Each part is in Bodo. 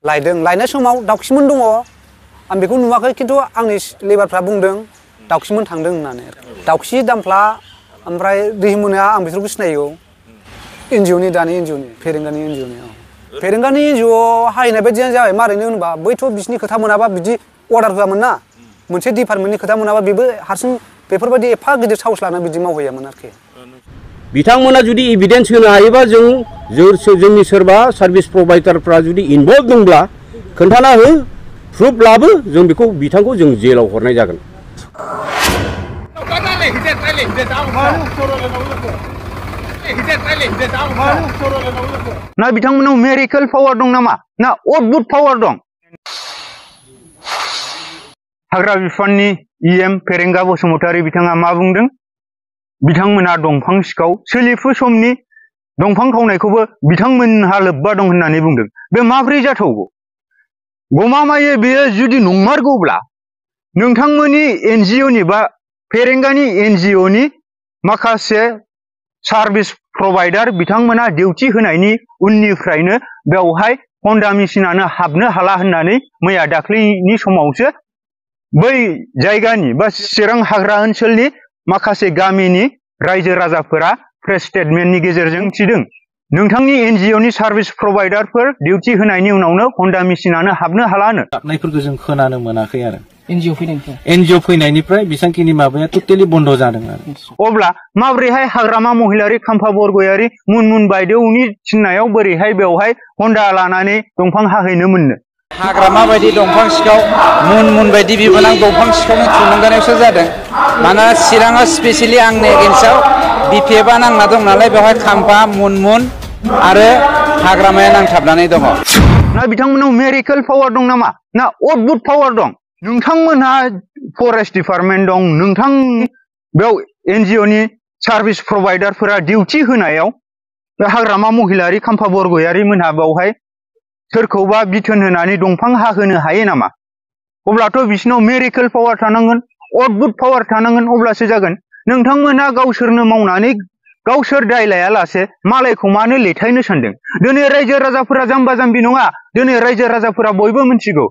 लायदों लायनाय समाव दाउखिमोन दङ आं बेखौ नुवाखै खिन्थु आंनि लेबारफ्रा बुंदों दाउखिमोन थांदों होननानै दाउखि दामफ्ला ओमफ्राय दैमोना आं बिसोरखौ सिनायो एनजिअनि दानि एनजिअनि फेरेंगानि एनजिअनि फेरेंगानि एनजिअ हायनाय बायदियानो जाबाय मारैनो होनबा बैथ' बिसिनि खोथा मोनाबा बिदि अर्डार होआमोन ना मोनसे डिपार्टमेन्टनि खोथा मोनाबा बेबो हारसिं बेफोरबायदि एफा गिदिर साहस लाना बिदि मावहैयामोन आरोखि बिथांमोना जुदि एभिडेन्स होनो हायोबा जोंनि सोरबा सार्भिस प्रभाइडारफ्रा जुदि इनभल्भ दंब्ला खोन्थाना हो प्रुफ लाबो जों बेखौ बिथांखौ जों जेलाव हरनाय जागोन ना बिथांमोनाव मेरिकेल पावार दं नामा ना अद्भुत पावार दं हाग्रा बिफाननि इएम फेरेंगा बसुमतारी बिथाङा मा बुंदों बिथांमोना दंफां सिखाव सोलिफु समनि दंफां खावनायखौबो बिथांमोनहा लोब्बा दं होननानै बुंदों बे माब्रै जाथावगौ गमामायै बेयो जुदि नंमारगौब्ला नोंथांमोननि एनजिअनि बा फेरेंगानि एनजिअनि माखासे सार्भिस प्रभाइडार बिथांमोना डिउटि होनायनि उननिफ्रायनो बेवहाय हन्डा मेसिनानो हाबनो हाला होननानै मैया दाख्लैनि समावसो बै जायगानि बा चिरां हाग्रा ओनसोलनि माखासे गामिनि रायजो राजाफोरा प्रेस स्टेटमेन्टनि गेजेरजों थिदों नोंथांनि एनजिअनि सार्भिस प्रभाइडारफोर डिउटि होनायनि उनावनो हन्डा मेसिनानो हाबनो हालानो गाबनायफोरखौ जों खोनानो मोनाखै आरो एनजिअ फैनायनिफ्राय बिसांखिनि माबाया टटेलि बन्द जादों आरो अब्ला माब्रैहाय हाग्रामा महिलारि खाम्फा बरगयारि मुनमुन बायदेवनि थिननायाव बोरैहाय बेवहाय हन्डा लानानै दंफां हाहैनो मोननो हाग्रामा बायदि दंफां सिखाव मुन बायदि बिबोनां दंफां सिखावनि थुलुंगानायावसो जादों मानोना चिराङा स्पेसियेलि आंनि एगेन्स्टआव बिपिएफआ नांना दं नालाय बेवहाय खाम्फा मुन आरो हाग्रामाया नांथाबनानै दङ ना बिथांमोनाव मेरिकेल पावार दं नामा ना अद्भुत पावार दं नोंथांमोनहा फरेस्ट डिपार्टमेन्ट दं नोंथां बेयाव एनजिअनि सार्भिस प्रभाइडारफोरा डिउटि होनायाव बे हाग्रामा महिलारि खाम्फा बरगयारि मोनहा बेवहाय सोरखौबा बिथोन होनानै दंफां हाहोनो हायो नामा अब्लाथ' बिसिनाव मेरिकेल पावार थानांगोन अद्भुत पावार थानांगोन अब्लासो जागोन नोंथांमोनहा गावसोरनो मावनानै गावसोर दाय लायालासे मालायखौ मानो लेथायनो सानदों दिनै रायजो राजाफोरा जाम्बा जाम्बि नङा दिनै रायजो राजाफोरा बयबो मिथिगौ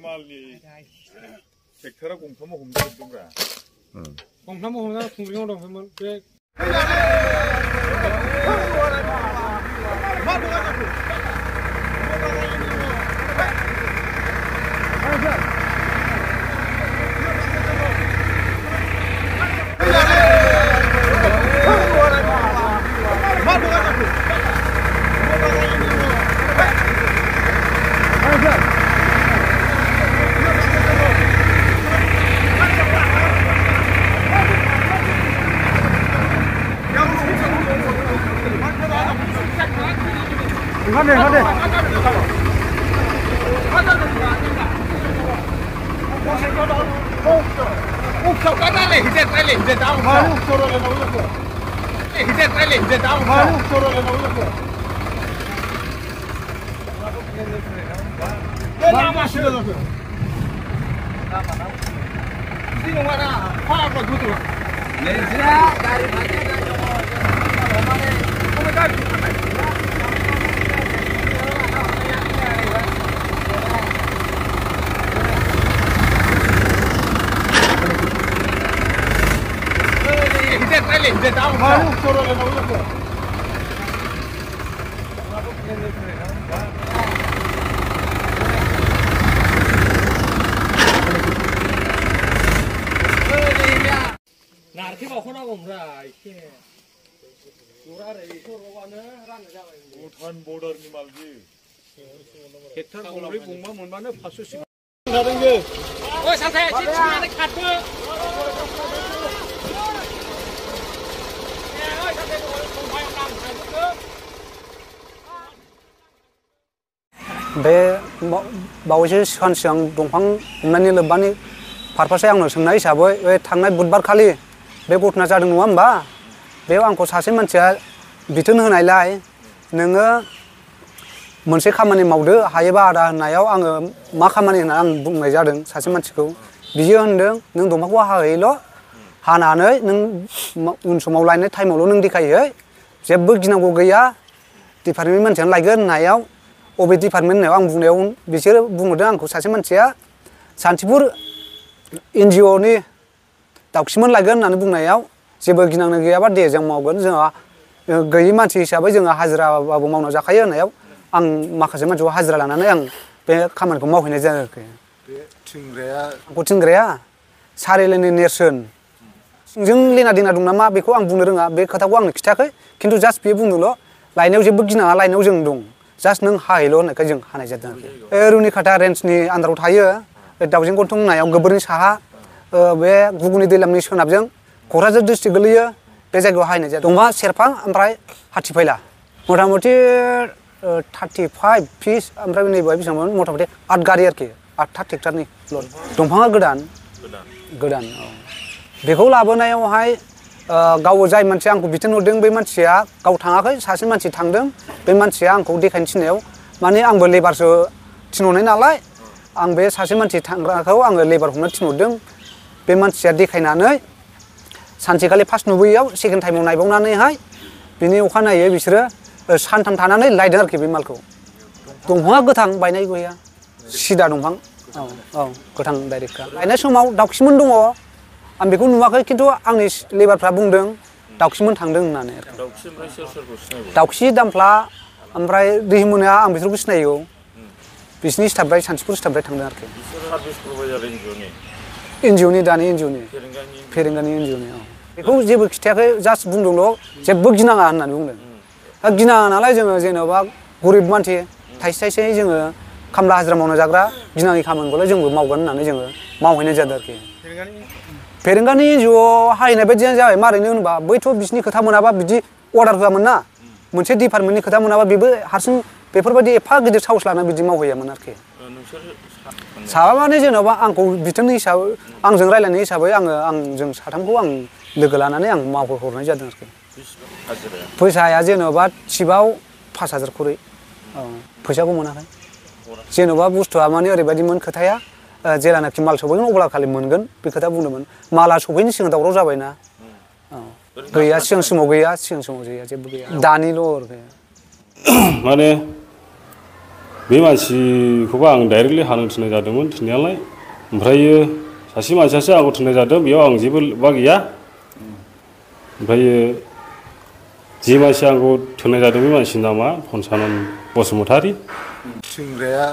मालनि ट्रेक्टरा गंफ्रामबो हमजोबदोंब्रा गंफ्रामबो हमना खुंग्रियाव दंमोन बे भुटान बर्डारनि माल बियो हेक्टर गंब्रै गंबा मोनबानो 500 बे बावैसो सान सिगां दंफां हमनायनि लोब्बानि पारपासै आंनो सोंनाय हिसाबै बे थांनाय बुधबार खालि बे घटना जादों नङा होमबा बेयाव आंखौ सासे मानसिया बिथोन होनायलाय नोङो मोनसे खामानि मावदो हायोबा आदा होननायाव आङो मा खामानि होनना आं बुंनाय जादों सासे मानसिखौ बियो होनदों नों दंफांखौ हाहैल' हानानै नों उन समाव लायनाय टाइमावल' नों देखायहै जेबो गिनांगौ गैया डिपार्टमेन्टनि मानसियानो लायगोन होननायाव अबे डिपार्टमेन्ट होननायाव आं बुंनायाव बिसोरो बुंहरदों आंखौ सासे मानसिया सान्तिपुर NGOनि दाउखिमोन लायगोन होननानै बुंनायाव जेबो गिनांनो गैयाबा दे जों मावगोन जोंहा गैयै मानसि हिसाबै जोङो हाजिराबाबो मावना जाखायो होननायाव आं माखासे मानसिखौ हाजिरा लानानै आं बे खामानिखौ मावहैनाय जादों आरोखि बे थिंग्राया आंखौ थिंग्राया सारिलेनि नेरसोन सिंजों लेना देना दं नामा बेखौ आं बुंनो रोङा बे खोथाखौ आंनो खिथायाखै खिन्थु जास्ट बेयो बुंदोंल' लायनायाव जेबो गिनाङा लायनायाव जों दं जास्ट नों हाहैल' होननायखाय जों हानाय जादों आरोखि रुनिखाटा रेन्जनि आन्दाराव थायो बे दाउजें गन्थं होननायाव गोबोरनि साहा बे गुगुनि दैलामनि सोनाबजों क'क्राझार डिस्ट्रिक्ट गोलैयो बे जायगायाव हाहैनाय जादों दंफां सेरफां ओमफ्राय हाथिफैला मथा मथि 35 पिस ओमफ्राय नैबेहाय बेसेबांमोन मथा मथि 8 गारि आरोखि 8था ट्रेक्टरनि लड दंफाङा गोदान औ बेखौ लाबोनायावहाय गाव जाय मानसिया आंखौ बिथोन हरदों बे मानसिया गाव थाङाखै सासे मानसि थांदों बे मानसिया आंखौ देखायनो थिननायाव माने आंबो लेबारसो थिनहरनाय नालाय आं बे सासे मानसि थांग्राखौ आङो लेबार हमनो थिनहरदों बे मानसिया देखायनानै सानसेखालि फार्स्ट नुबोयैयाव सेकेन्ड टाइमाव नायबावनानैहाय बिनि अखानायै बिसोरो सानथाम थानानै लायदों आरोखि बे मालखौ दंफाङा गोथां बायनाय गैया सिदा दंफां औ गोथां डाइरेक्टखा लायनाय समाव दाउखिमोन दङ आं बेखौ नुवाखै खिन्थु आंनि लेबारफ्रा बुंदों दाउखिमोन थांदों होननानै दाउखि दामफ्ला ओमफ्राय दैमुनिया आं बिसोरखौ सिनायो बिसिनि स्टाफनिफ्राय सान्तिपुर स्टाफनिफ्राय थांदों आरोखि NGOनि दानि NGOनि फेरेंगानि NGOनि बेखौ जेबो खिथायाखै जास्ट बुंदोंल' जेबो गिनाङा होननानै बुंदों गिनाङा नालाय जोङो जेन'बा गरिब मानसि थाइसे थाइसे जोङो खामला हाजिरा मावना जाग्रा गिनाङि खामानिखौलाय जोंबो मावगोन होननानै जोङो मावहैनाय जादों आरोखि फेरेंगानि NGO हाहैनाय बायदियानो जाबाय मारैनो होनबा बैथ' बिसिनि खोथा मोनाबा बिदि अर्डार होआमोन ना मोनसे डिपार्टमेन्टनि खोथा मोनाबा बेबो हारसिं बेफोरबायदि एफा गिदिर साहस लाना बिदि मावहैयामोन आरोखि साबा माने जेन'बा आंखौ बिथोननि हिसाबै आंजों रायलायनाय हिसाबै जों साथामखौ आं लोगो लानानै आं मावहरनाय जादों आरोखि फैसाया जेन'बा टिपआव 5000 खरै औ फैसाखौ मोनाखै जेन'बा बुस्थुआ माने ओरैबायदिमोन खोथाया जेलानाखि माल सफैगोन अब्ला खालि मोनगोन बे खोथा बुंदोंमोन माला सफैनो सिगां दावराव जाबायना औ गैया सिगां समाव गैया जेबो गैया दानिल' आरोखि माने बे मानसिखौबो आं डाइरेक्टलि हानो थिननाय जादोंमोन थिननायालाय ओमफ्रायो सासे मानसियासो आंखौ थिननाय जादों बेयाव आं जेबो लोब्बा गैया ओमफ्रायो जे मानसि आंखौ थिननाय जादों बे मानसिनि नामा फनसानन बसुमतारी थिंग्राया